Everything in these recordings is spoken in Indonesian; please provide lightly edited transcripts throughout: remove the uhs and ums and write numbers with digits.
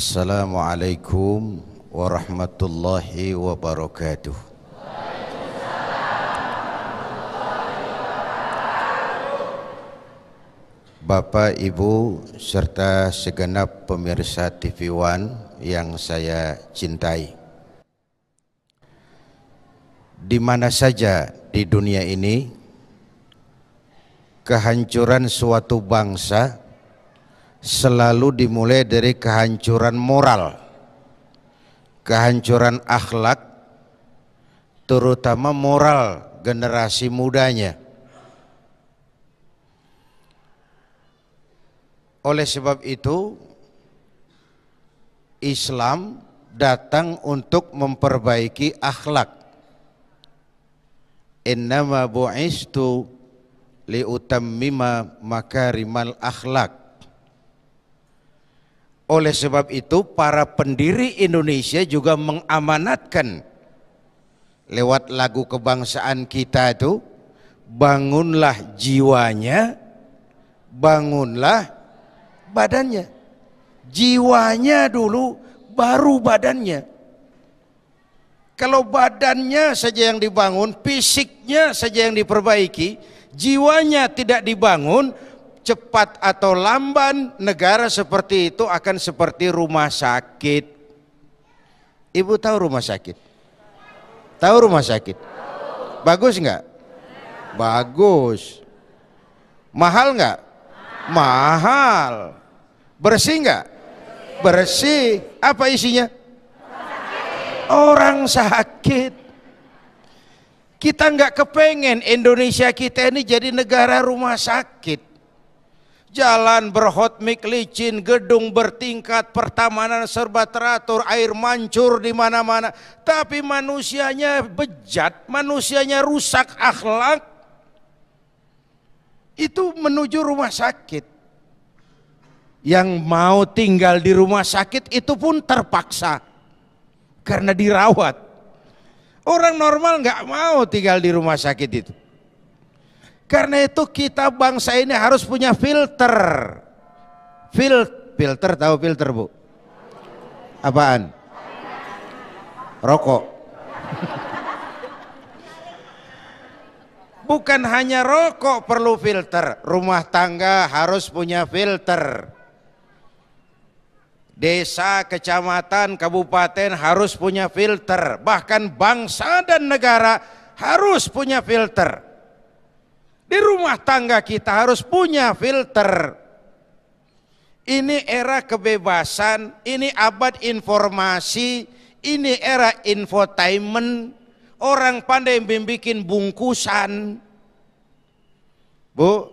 Assalamualaikum warahmatullahi wabarakatuh. Bapak, Ibu, serta segenap pemirsa TV One yang saya cintai. Di mana saja di dunia ini, kehancuran suatu bangsa selalu dimulai dari kehancuran moral, kehancuran akhlak, terutama moral generasi mudanya. Oleh sebab itu, Islam datang untuk memperbaiki akhlak. Innama bu'istu liutammima makarimal akhlak. Oleh sebab itu, para pendiri Indonesia juga mengamanatkan lewat lagu kebangsaan kita itu, bangunlah jiwanya, bangunlah badannya. Jiwanya dulu, baru badannya. Kalau badannya saja yang dibangun, fisiknya saja yang diperbaiki, jiwanya tidak dibangun, cepat atau lamban negara seperti itu akan seperti rumah sakit. Ibu tahu rumah sakit? Tahu rumah sakit? Bagus nggak? Bagus. Mahal nggak? Mahal. Bersih nggak? Bersih. Apa isinya? Orang sakit. Kita nggak kepengen Indonesia kita ini jadi negara rumah sakit. Jalan berhotmik licin, gedung bertingkat, pertamanan serba teratur, air mancur di mana-mana. Tapi manusianya bejat, manusianya rusak akhlak. Itu menuju rumah sakit. Yang mau tinggal di rumah sakit itu pun terpaksa karena dirawat. Orang normal nggak mau tinggal di rumah sakit itu. Karena itu kita bangsa ini harus punya filter. Filter, tahu filter, Bu? Apaan? Rokok. Bukan hanya rokok perlu filter, rumah tangga harus punya filter. Desa, kecamatan, kabupaten harus punya filter. Bahkan bangsa dan negara harus punya filter. Di rumah tangga kita harus punya filter. Ini era kebebasan, ini abad informasi, ini era infotainment. Orang pandai membuat bungkusan. Bu,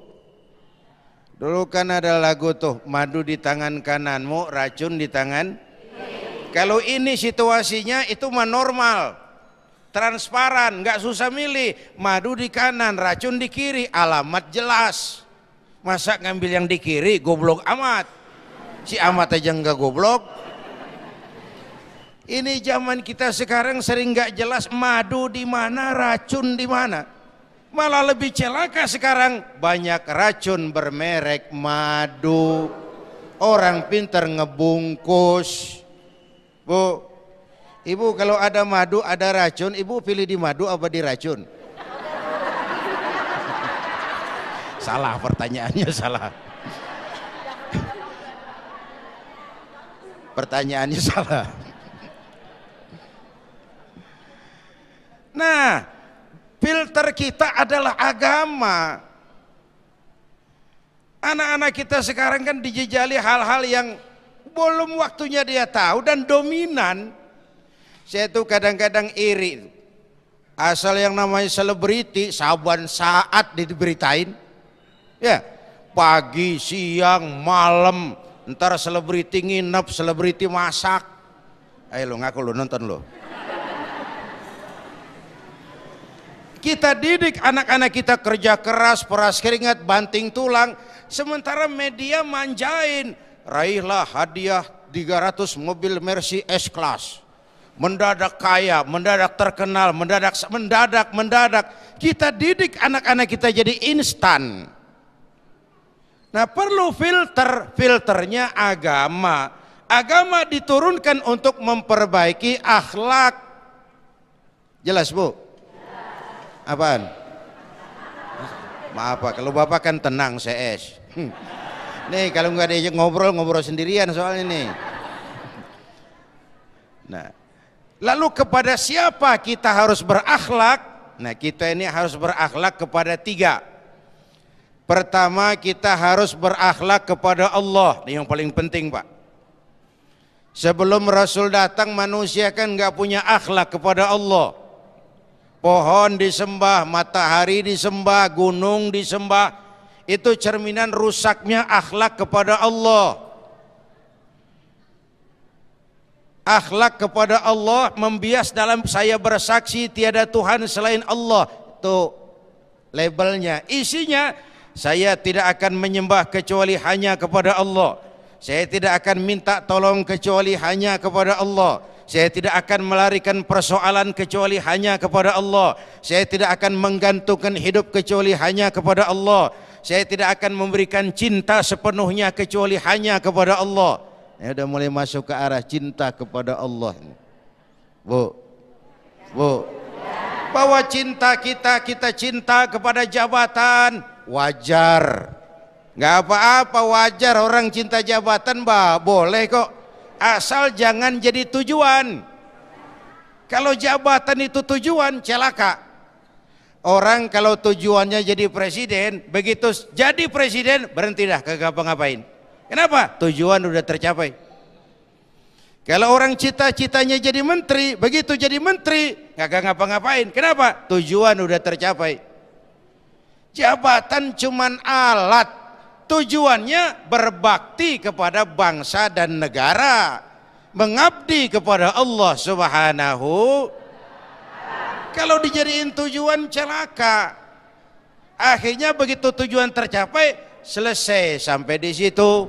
dulu kan ada lagu tuh, madu di tangan kananmu, racun di tangan. Kalau ini situasinya itu mah normal, transparan, nggak susah milih. Madu di kanan, racun di kiri, alamat jelas. Masa ngambil yang di kiri, goblok amat. Si amat aja nggak goblok. Ini zaman kita sekarang sering nggak jelas madu di mana, racun di mana. Malah lebih celaka sekarang, banyak racun bermerek madu. Orang pintar ngebungkus. Bu, Ibu kalau ada madu, ada racun, Ibu pilih di madu apa di racun? Salah pertanyaannya, salah. Pertanyaannya salah. Nah, filter kita adalah agama. Anak-anak kita sekarang kan dijejali hal-hal yang belum waktunya dia tahu dan dominan. Saya tuh kadang-kadang iri. Asal yang namanya selebriti, saban saat diberitain. Ya, pagi, siang, malam, ntar selebriti nginep, selebriti masak. Ayo lo ngaku lo, nonton lo. Kita didik anak-anak kita kerja keras, peras keringat, banting tulang. Sementara media manjain. Raihlah hadiah 300 mobil Mercy S-Class. Mendadak kaya, mendadak terkenal, mendadak. Kita didik anak-anak kita jadi instan. Nah perlu filter, filternya agama. Agama diturunkan untuk memperbaiki akhlak. Jelas Bu? Apaan? Maaf Pak, kalau Bapak kan tenang CS. Nih kalau nggak diajak ngobrol sendirian soalnya nih. Nah, lalu kepada siapa kita harus berakhlak? Nah, kita ini harus berakhlak kepada 3. Pertama, kita harus berakhlak kepada Allah. Ini yang paling penting Pak. Sebelum Rasul datang, manusia kan nggak punya akhlak kepada Allah. Pohon disembah, matahari disembah, gunung disembah. Itu cerminan rusaknya akhlak kepada Allah. Akhlak kepada Allah membias dalam saya bersaksi tiada Tuhan selain Allah. Itu labelnya. Isinya, saya tidak akan menyembah kecuali hanya kepada Allah. Saya tidak akan minta tolong kecuali hanya kepada Allah. Saya tidak akan melarikan persoalan kecuali hanya kepada Allah. Saya tidak akan menggantungkan hidup kecuali hanya kepada Allah. Saya tidak akan memberikan cinta sepenuhnya kecuali hanya kepada Allah. Ya, udah mulai masuk ke arah cinta kepada Allah. Bu, bahwa cinta kita cinta kepada jabatan wajar. Nggak apa-apa, wajar orang cinta jabatan, boleh kok. Asal jangan jadi tujuan. Kalau jabatan itu tujuan, celaka. Orang kalau tujuannya jadi presiden, begitu jadi presiden berhenti dah, kagak ngapa-ngapain. Kenapa? Tujuan udah tercapai. Kalau orang cita-citanya jadi menteri, begitu jadi menteri kagak ngapa-ngapain. Kenapa? Tujuan udah tercapai. Jabatan cuman alat. Tujuannya berbakti kepada bangsa dan negara, mengabdi kepada Allah Subhanahu. Kalau dijadiin tujuan celaka. Akhirnya begitu tujuan tercapai, selesai sampai di situ.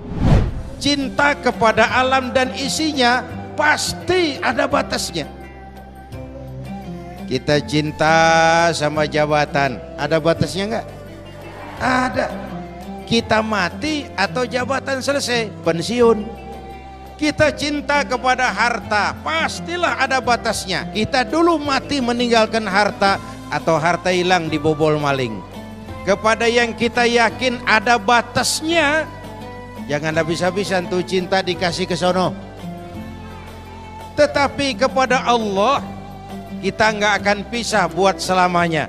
Cinta kepada alam dan isinya pasti ada batasnya. Kita cinta sama jabatan, ada batasnya enggak? Ada. Kita mati atau jabatan selesai, pensiun. Kita cinta kepada harta, pastilah ada batasnya. Kita dulu mati meninggalkan harta atau harta hilang dibobol maling. Kepada yang kita yakin ada batasnya, jangan habis-habisan tuh cinta dikasih ke sono. Tetapi kepada Allah kita nggak akan pisah buat selamanya.